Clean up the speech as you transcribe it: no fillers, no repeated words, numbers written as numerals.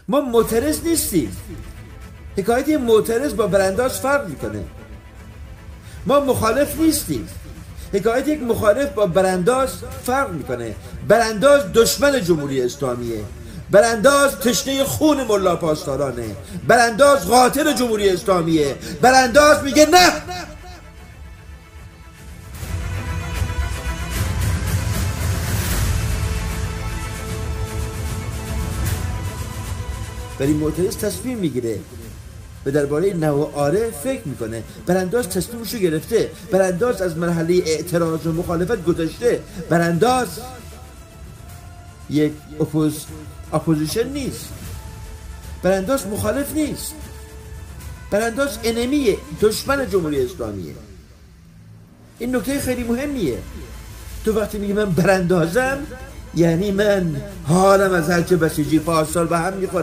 ما معترض نیستیم. حکایت معترض با برانداز فرق میکنه. ما مخالف نیستیم. حکایت یک مخالف با برانداز فرق میکنه. برانداز دشمن جمهوری اسلامیه. برانداز تشنه خون ملا پاسدارانه. برانداز قاتل جمهوری اسلامیه. برانداز میگه نه. ولی معترض تصمیم میگیره و درباره نه و آره فکر میکنه. برانداز تصمیمشو گرفته. برانداز از مرحله اعتراض و مخالفت گذشته. برانداز یک اپوزیشن نیست. برانداز مخالف نیست. برانداز انمیه، دشمن جمهوری اسلامیه. این نکته خیلی مهمیه. تو وقتی میگی من براندازم، یعنی من حالم از هرچه بسیجی پاسدار به هم میخوره.